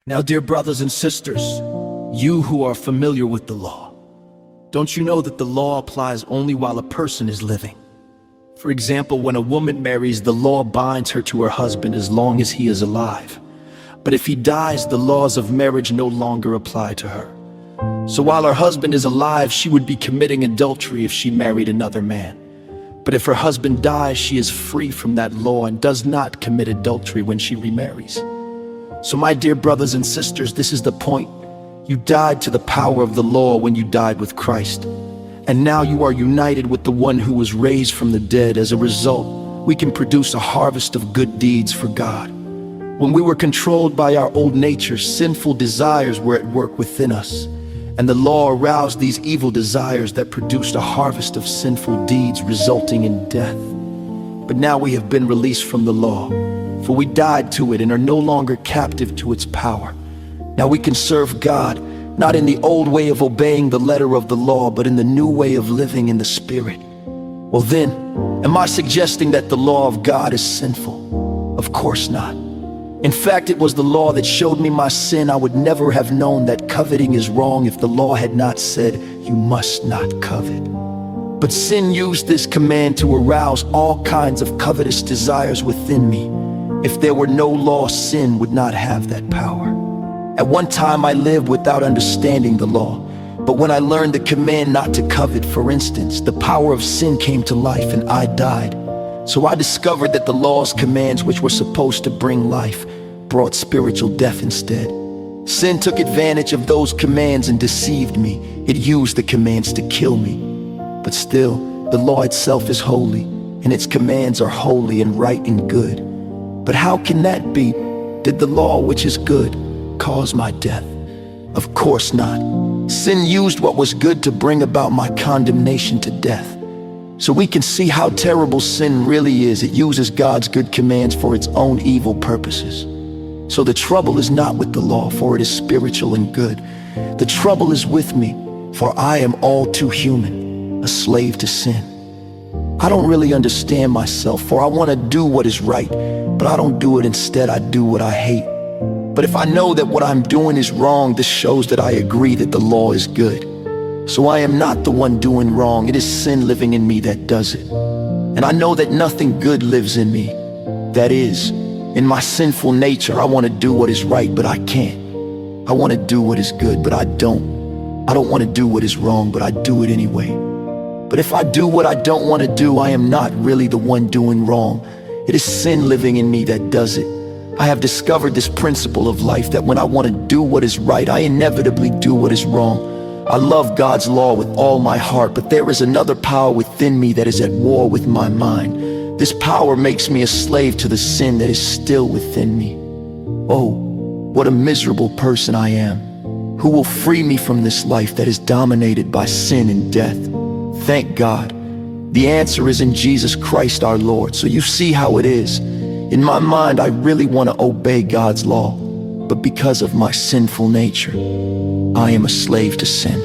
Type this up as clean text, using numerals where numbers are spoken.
Now, dear brothers and sisters, you who are familiar with the law, don't you know that the law applies only while a person is living? For example, when a woman marries, the law binds her to her husband as long as he is alive. But if he dies, the laws of marriage no longer apply to her. So while her husband is alive, she would be committing adultery if she married another man. But if her husband dies, she is free from that law and does not commit adultery when she remarries. So my dear brothers and sisters, this is the point. You died to the power of the law when you died with Christ. And now you are united with the one who was raised from the dead. As a result, we can produce a harvest of good deeds for God. When we were controlled by our old nature, sinful desires were at work within us. And the law aroused these evil desires that produced a harvest of sinful deeds resulting in death. But now we have been released from the law, for we died to it and are no longer captive to its power. Now we can serve God, not in the old way of obeying the letter of the law, but in the new way of living in the Spirit. Well then, am I suggesting that the law of God is sinful? Of course not. In fact, it was the law that showed me my sin. I would never have known that coveting is wrong if the law had not said, you must not covet. But sin used this command to arouse all kinds of covetous desires within me. If there were no law, sin would not have that power. At one time I lived without understanding the law, but when I learned the command not to covet, for instance, the power of sin came to life and I died. So I discovered that the law's commands, which were supposed to bring life, brought spiritual death instead. Sin took advantage of those commands and deceived me. It used the commands to kill me. But still, the law itself is holy, and its commands are holy and right and good. But how can that be? Did the law, which is good, cause my death? Of course not. Sin used what was good to bring about my condemnation to death. So we can see how terrible sin really is. It uses God's good commands for its own evil purposes. So the trouble is not with the law, for it is spiritual and good. The trouble is with me, for I am all too human, a slave to sin. I don't really understand myself, for I want to do what is right, but I don't do it. Instead, I do what I hate. But if I know that what I'm doing is wrong, this shows that I agree that the law is good. So I am not the one doing wrong. It is sin living in me that does it. And I know that nothing good lives in me. That is, in my sinful nature, I want to do what is right, but I can't. I want to do what is good, but I don't. I don't want to do what is wrong, but I do it anyway. But if I do what I don't want to do, I am not really the one doing wrong. It is sin living in me that does it. I have discovered this principle of life, that when I want to do what is right, I inevitably do what is wrong. I love God's law with all my heart, but there is another power within me that is at war with my mind. This power makes me a slave to the sin that is still within me. Oh, what a miserable person I am. Who will free me from this life that is dominated by sin and death? Thank God. The answer is in Jesus Christ our Lord. So you see how it is. In my mind, I really want to obey God's law, but because of my sinful nature, I am a slave to sin.